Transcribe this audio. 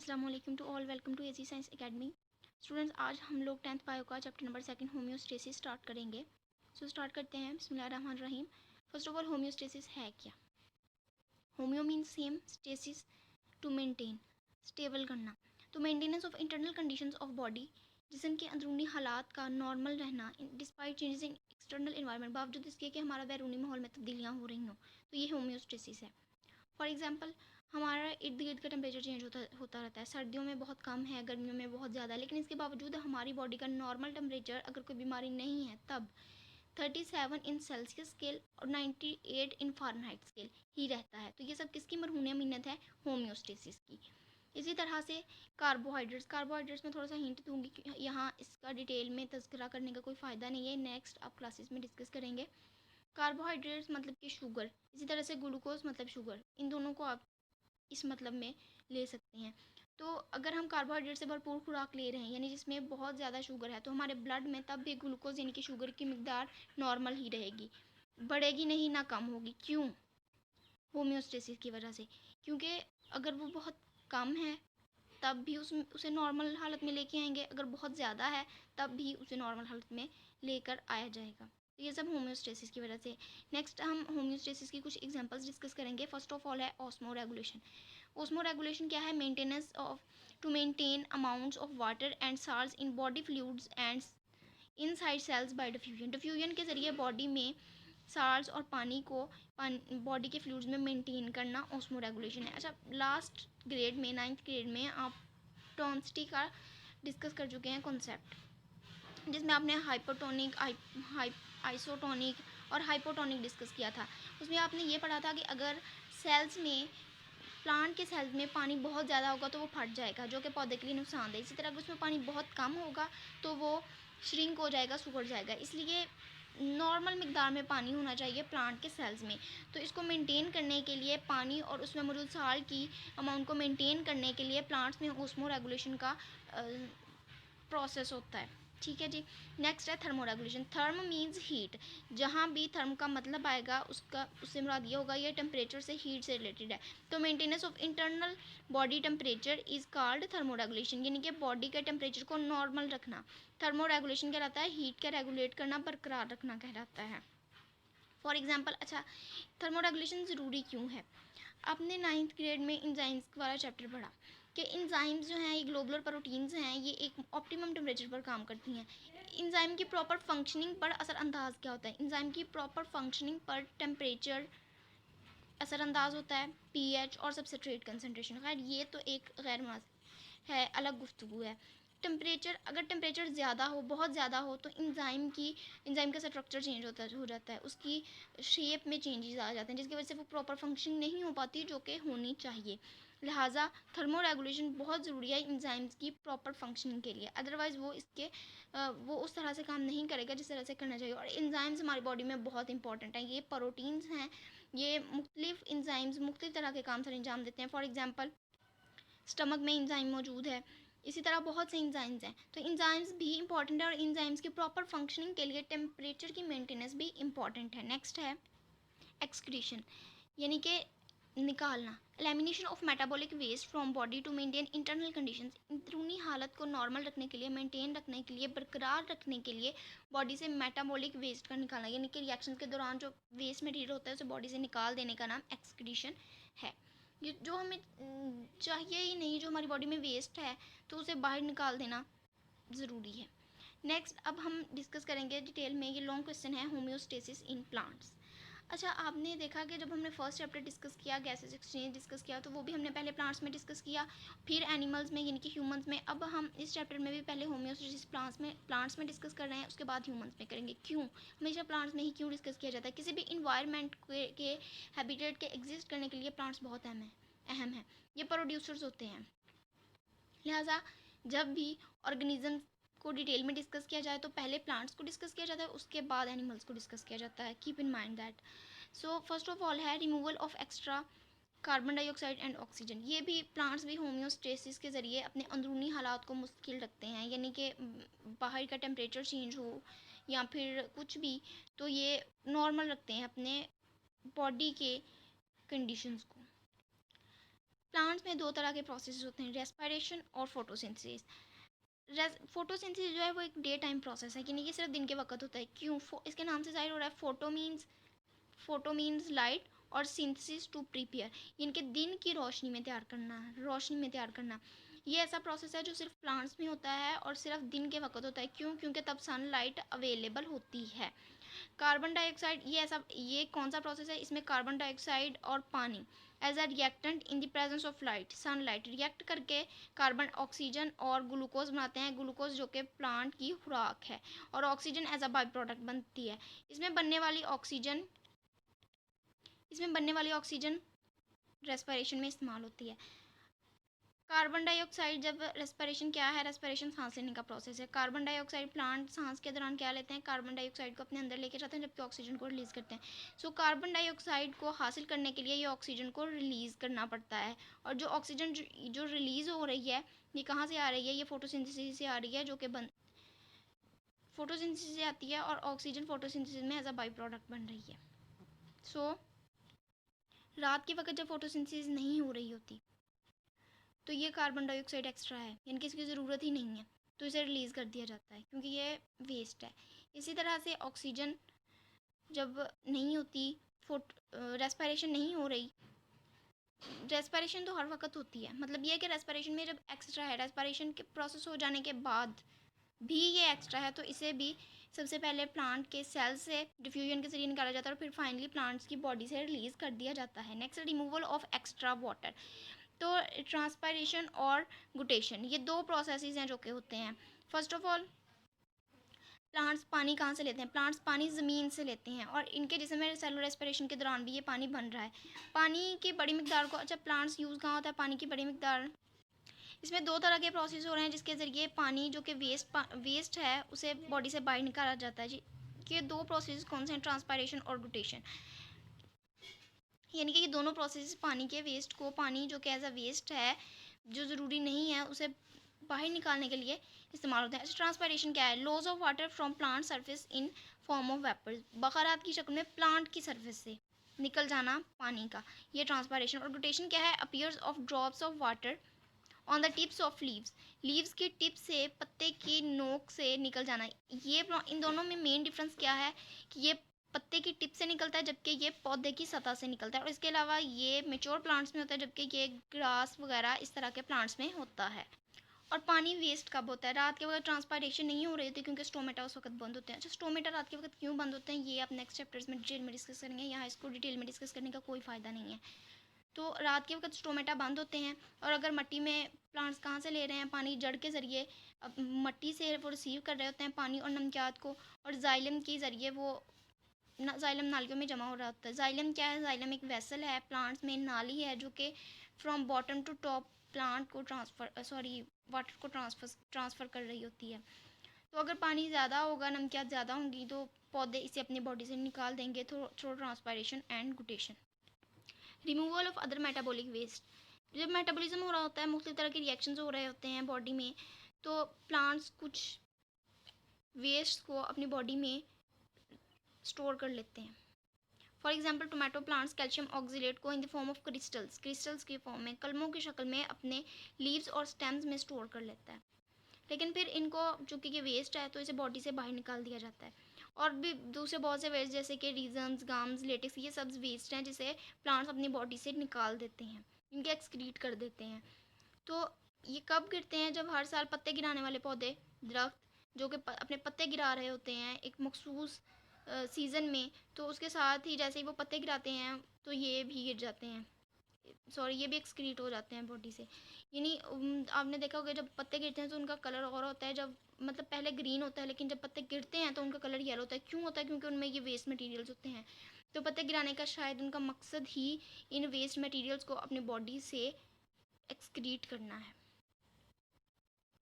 अस्सलाम वालेकुम to all, welcome to AG science academy. Students, आज हम लोग 10th बायो का चैप्टर नंबर 2 होम्योस्टेसिस स्टार्ट करेंगे। स्टार्ट करते हैं। बिस्मिल्लाहिर्रहमानिर्रहीम। फर्स्ट ऑफ ऑल, होम्योस्टेसिस है क्या? Homeo means same, stasis to maintain, stable करना। तो maintenance of internal conditions of body, जिसम के अंदरूनी हालात का नॉर्मल रहना despite changes in external environment, बावजूद इसके कि हमारा बैरूनी माहौल में तब्दीलियाँ हो रही हों, तो ये होम्योस्टेसिस है। फॉर एग्जाम्पल, हमारा इर्द गिर्द का टेम्परेचर चेंज होता रहता है। सर्दियों में बहुत कम है, गर्मियों में बहुत ज़्यादा है, लेकिन इसके बावजूद हमारी बॉडी का नॉर्मल टेम्परेचर, अगर कोई बीमारी नहीं है तब 37 इन सेल्सियस स्केल और 98 इन फ़ारेनहाइट स्केल ही रहता है। तो ये सब किसकी मरहून मिन्नत है? होम्योस्टेसिस की। इसी तरह से कार्बोहाइड्रेट्स में थोड़ा सा हिंट दूंगी कि यहाँ इसका डिटेल में तज़किरा करने का कोई फ़ायदा नहीं है, नेक्स्ट आप क्लासेस में डिस्कस करेंगे। कार्बोहाइड्रेट्स मतलब कि शुगर, इसी तरह से ग्लूकोज मतलब शुगर, इन दोनों को आप इस मतलब में ले सकते हैं। तो अगर हम कार्बोहाइड्रेट से भरपूर खुराक ले रहे हैं, यानी जिसमें बहुत ज़्यादा शुगर है, तो हमारे ब्लड में तब भी ग्लूकोज यानी कि शुगर की मिकदार नॉर्मल ही रहेगी, बढ़ेगी नहीं, ना कम होगी। क्यों? होम्योस्टेसिस की वजह से। क्योंकि अगर वो बहुत कम है तब भी उसे नॉर्मल हालत में लेके आएंगे, अगर बहुत ज़्यादा है तब भी उसे नॉर्मल हालत में लेकर आया जाएगा। तो ये सब होम्योस्टेसिस की वजह से। नेक्स्ट हम होम्योस्टेसिस की कुछ एग्जांपल्स डिस्कस करेंगे। फर्स्ट ऑफ ऑल है ऑस्मो रेगुलेशन। ऑस्मो रेगुलेशन क्या है? Maintenance of to maintain amounts of water and salts in body fluids and inside cells by diffusion. Diffusion के ज़रिए बॉडी में साल्ट्स और पानी को बॉडी के फ्लूइड्स में मेंटेन करना ऑस्मो रेगुलेशन है। अच्छा, लास्ट ग्रेड में 9th ग्रेड में आप टॉन्सिटी का डिस्कस कर चुके हैं कॉन्सेप्ट, जिसमें आपने हाइपोटोनिक, आइसोटोनिक और हाइपोटोनिक डिस्कस किया था। उसमें आपने ये पढ़ा था कि अगर सेल्स में, प्लांट के सेल्स में पानी बहुत ज़्यादा होगा तो वो फट जाएगा, जो कि पौधे के लिए नुकसानदेह। इसी तरह अगर उसमें पानी बहुत कम होगा तो वो श्रिंक हो जाएगा, सुखड़ जाएगा। इसलिए नॉर्मल मिकदार में पानी होना चाहिए प्लांट के सेल्स में। तो इसको मेंटेन करने के लिए, पानी और उसमें मौजूद साल्ट की अमाउंट को मेंटेन करने के लिए प्लांट्स में ऑस्मो रेगुलेशन का प्रोसेस होता है। ठीक है जी। नेक्स्ट है thermo regulation. Therm means heat. जहाँ भी थर्म का मतलब आएगा उससे मुराद ये होगा, ये टेम्परेचर से, हीट से रिलेटेड है। तो maintenance of internal body temperature is called thermo regulation, यानी कि बॉडी के टेम्परेचर को नॉर्मल रखना। थर्मो रेगुलेशन कहलाता है हीट का रेगुलेट करना, बरकरार रखना कहलाता है। फॉर एग्जाम्पल, अच्छा, थर्मो रेगुलेशन ज़रूरी क्यों है? आपने 9th ग्रेड में इंजाइम्स वाला चैप्टर पढ़ा कि इंजाइम्स जो हैं ये ग्लोबुलर प्रोटीन्स हैं, ये एक ऑप्टिमम टेम्परेचर पर काम करती हैं। इंजाइम की प्रॉपर फंक्शनिंग पर असरअंदाज क्या होता है? इंजाइम की प्रॉपर फंक्शनिंग पर टेम्परेचर असरअंदाज होता है, पीएच और सबस्ट्रेट कंसनट्रेशन। खैर ये तो एक गैर मुनासिब है, अलग गुफ्तगू है। टेम्परेचर, अगर टेम्परेचर ज़्यादा हो, बहुत ज़्यादा हो, तो इंजाइम का स्ट्रक्चर चेंज हो जाता है, उसकी शेप में चेंजेस आ जाते हैं, जिसकी वजह से वो प्रॉपर फंक्शन नहीं हो पाती जो कि होनी चाहिए। लिहाजा थर्मो रेगुलेशन बहुत ज़रूरी है इंजाइम्स की प्रॉपर फंक्शनिंग के लिए, अदरवाइज़ वो उस तरह से काम नहीं करेगा जिस तरह से करना चाहिए। और इंजाइम्स हमारी बॉडी में बहुत इंपॉर्टेंट हैं, ये प्रोटीन्स हैं, ये मुख्तलिफ इंजाइम्स मुख्तलिफ तरह के काम सर अंजाम देते हैं। फॉर एग्जांपल, स्टमक में इंजाइम मौजूद है, इसी तरह बहुत से इंजाइम्स हैं। तो इंजाइम्स भी इंपॉर्टेंट है और इंजाइम्स की प्रॉपर फंक्शनिंग के लिए टेम्परेचर की मेंटेनेंस भी इंपॉर्टेंट है। नेक्स्ट है एक्सक्रीशन, यानी कि निकालना। Elimination of metabolic waste from body to maintain internal conditions. अंदरूनी हालत को नॉर्मल रखने के लिए, मेंटेन रखने के लिए, बरकरार रखने के लिए बॉडी से मेटाबॉलिक वेस्ट का निकालना, यानी कि रिएक्शन के दौरान जो वेस्ट मटेरियल होता है उसे बॉडी से निकाल देने का नाम एक्सक्रीशन है। ये जो हमें चाहिए ही नहीं, जो हमारी बॉडी में वेस्ट है, तो उसे बाहर निकाल देना ज़रूरी है। नेक्स्ट अब हम डिस्कस करेंगे डिटेल में, ये लॉन्ग क्वेश्चन है, होम्योस्टेसिस इन प्लांट्स। अच्छा, आपने देखा कि जब हमने फर्स्ट चैप्टर डिस्कस किया, गैसेस एक्सचेंज डिस्कस किया, तो वो भी हमने पहले प्लांट्स में डिस्कस किया, फिर एनिमल्स में यानी कि ह्यूमंस में। अब हम इस चैप्टर में भी पहले होम्योस्टेसिस प्लांट्स में डिस्कस कर रहे हैं, उसके बाद ह्यूमंस में करेंगे। क्यों हमेशा प्लांट्स में ही क्यों डिस्कस किया जाता है? किसी भी इन्वायरमेंट के हैबिटेट के एग्जिस्ट करने के लिए प्लांट्स बहुत अहम है। ये प्रोड्यूसर्स होते हैं। लिहाजा जब भी ऑर्गेनिज्म को डिटेल में डिस्कस किया जाए तो पहले प्लांट्स को डिस्कस किया जाता है, उसके बाद एनिमल्स को डिस्कस किया जाता है। Keep in mind that. So first of all है removal of extra carbon dioxide and oxygen. ये भी प्लांट्स भी होम्योस्टेसिस के ज़रिए अपने अंदरूनी हालात को मुश्किल रखते हैं, यानी कि बाहर का टेम्परेचर चेंज हो या फिर कुछ भी, तो ये नॉर्मल रखते हैं अपने बॉडी के कंडीशंस को। प्लांट्स में दो तरह के प्रोसेस होते हैं, रेस्पिरेशन और फोटोसिंथेसिस। फोटोसिंथेसिस जो है वो एक डे टाइम प्रोसेस है, यानी कि सिर्फ दिन के वक्त होता है। क्यों? इसके नाम से जाहिर हो रहा है, फोटो मीन्स लाइट और सिंथेसिस टू प्रिपेयर, इनके दिन की रोशनी में तैयार करना। ये ऐसा प्रोसेस है जो सिर्फ प्लांट्स में होता है और सिर्फ दिन के वक्त होता है। क्यों? क्योंकि तब सनलाइट अवेलेबल होती है। कार्बन डाइऑक्साइड, ये कौन सा प्रोसेस है? इसमें कार्बन डाइऑक्साइड और पानी as a reactant in the presence of light, sunlight react करके कार्बन ऑक्सीजन और ग्लूकोज बनाते हैं। ग्लूकोज जो कि प्लांट की खुराक है, और oxygen as a by product बनती है। इसमें बनने वाली ऑक्सीजन रेस्पिरेशन में इस्तेमाल होती है। कार्बन डाइऑक्साइड, जब रेस्पिरेशन क्या है? रेस्पिरेशन सांस लेने का प्रोसेस है। कार्बन डाइऑक्साइड प्लांट सांस के दौरान क्या लेते हैं? कार्बन डाइऑक्साइड को अपने अंदर लेके जाते हैं, जबकि ऑक्सीजन को रिलीज़ करते हैं। सो कार्बन डाइऑक्साइड को हासिल करने के लिए ये ऑक्सीजन को रिलीज़ करना पड़ता है। और जो ऑक्सीजन जो रिलीज़ हो रही है, ये कहाँ से आ रही है? ये फोटोसिंथेसिस से आ रही है, जो कि फोटोसिंथेसिस से आती है, और ऑक्सीजन फोटोसिंथेसिस में एज अ बाई प्रोडक्ट बन रही है। सो रात के वक्त जब फोटोसिंथेसिस नहीं हो रही होती, तो ये कार्बन डाइऑक्साइड एक्स्ट्रा है, यानी कि इसकी ज़रूरत ही नहीं है, तो इसे रिलीज़ कर दिया जाता है, क्योंकि ये वेस्ट है। इसी तरह से ऑक्सीजन जब नहीं होती, रेस्पिरेशन नहीं हो रही, रेस्पिरेशन तो हर वक्त होती है, मतलब ये है कि रेस्पिरेशन में जब एक्स्ट्रा है, रेस्पिरेशन के प्रोसेस हो जाने के बाद भी ये एक्स्ट्रा है, तो इसे भी सबसे पहले प्लांट के सेल से डिफ्यूजन के जरिए निकाला जाता है, और फिर फाइनली प्लांट्स की बॉडी से रिलीज़ कर दिया जाता है। Next, removal of extra water. तो ट्रांसपायरेशन और गुटेशन, ये दो प्रोसेसेस हैं जो कि होते हैं। फर्स्ट ऑफ ऑल, प्लांट्स पानी कहाँ से लेते हैं? प्लांट्स पानी ज़मीन से लेते हैं, और इनके जिसमें सेलुलर रेस्पिरेशन के दौरान भी ये पानी बन रहा है। पानी की बड़ी मिकदार को, अच्छा प्लांट्स यूज़ कहाँ होता है पानी की बड़ी मिकदार? इसमें दो तरह के प्रोसेस हो रहे हैं, जिसके ज़रिए पानी जो कि वेस्ट है उसे बॉडी से बाहर निकाला जाता है जी। ये दो प्रोसेस कौन से हैं? ट्रांसपायरेशन और गुटेशन। यानी कि ये दोनों प्रोसेस पानी के वेस्ट को, पानी जो कि एज अ वेस्ट है, जो ज़रूरी नहीं है, उसे बाहर निकालने के लिए इस्तेमाल होता है। अच्छा, ट्रांसपायरेशन क्या है? Loss of water from plant surface in form of vapours, बखरात की शक्ल में प्लांट की सरफेस से निकल जाना पानी का, ये ट्रांसपायरेशन। और गुटेशन क्या है? Appears of drops of water on the tips of leaves की टिप से, पत्ते की नोक से निकल जाना। ये इन दोनों में मेन डिफरेंस क्या है? कि ये पत्ते की टिप से निकलता है, जबकि ये पौधे की सतह से निकलता है। और इसके अलावा ये मेच्योर प्लांट्स में होता है, जबकि ये ग्रास वगैरह इस तरह के प्लांट्स में होता है। और पानी वेस्ट कब होता है? रात के वक्त ट्रांसपायरेशन नहीं हो रही थी, क्योंकि स्टोमेटा उस वक्त बंद होते हैं। अच्छा, स्टोमेटा रात के वक्त क्यों बंद होते हैं, ये आप नेक्स्ट चैप्टर्स में डिटेल में डिस्कस करेंगे, यहाँ इसको डिटेल में डिस्कस करने का कोई फ़ायदा नहीं है। तो रात के वक्त स्टोमेटा बंद होते हैं, और अगर मिट्टी में प्लांट्स कहाँ से ले रहे हैं पानी? जड़ के ज़रिए, अब मिट्टी से वो रिसीव कर रहे होते हैं पानी और नमकियात को, और जाइलम के ज़रिए वो जाइलम नालियों में जमा हो रहा होता है। जाइलम क्या है? जाइलम एक वेसल है, प्लांट्स में नाली है, जो कि from bottom to top plant को वाटर को ट्रांसफ़र कर रही होती है। तो अगर पानी ज़्यादा होगा, नमकियात ज़्यादा होंगी, तो पौधे इसे अपनी बॉडी से निकाल देंगे through transpiration and guttation. Removal of other metabolic waste, जब मेटाबॉलिज्म हो रहा होता है, मुख्तलिफ तरह के रिएक्शंस हो रहे होते हैं बॉडी में, तो प्लांट्स कुछ वेस्ट को अपनी बॉडी में स्टोर कर लेते हैं। For example, tomato plants calcium oxalate को in the form of crystals की फॉर्म में, कलमों की शक्ल में अपने लीव्स और स्टेम्स में स्टोर कर लेता है। लेकिन फिर इनको, चूँकि ये वेस्ट है, तो इसे बॉडी से बाहर निकाल दिया जाता है। और भी दूसरे बहुत से वेस्ट, जैसे कि रीजन्स, गम्स, लेटेक्स, ये सब वेस्ट हैं जिसे प्लांट्स अपनी बॉडी से निकाल देते हैं, इनके एक्सक्रीट कर देते हैं। तो ये कब गिरते हैं? जब हर साल पत्ते गिराने वाले पौधे, दरख्त जो कि अपने पत्ते गिरा रहे होते हैं एक मखसूस सीज़न में, तो उसके साथ ही जैसे ही वो पत्ते गिराते हैं, तो ये भी गिर जाते हैं, ये भी एक्सक्रीट हो जाते हैं बॉडी से। यानी आपने देखा होगा, जब पत्ते गिरते हैं तो उनका कलर और होता है, जब मतलब पहले ग्रीन होता है, लेकिन जब पत्ते गिरते हैं तो उनका कलर येलो होता है। क्यों होता है? क्योंकि उनमें ये वेस्ट मटेरियल्स होते हैं। तो पत्ते गिराने का शायद उनका मकसद ही इन वेस्ट मटेरियल्स को अपनी बॉडी से एक्सक्रीट करना है।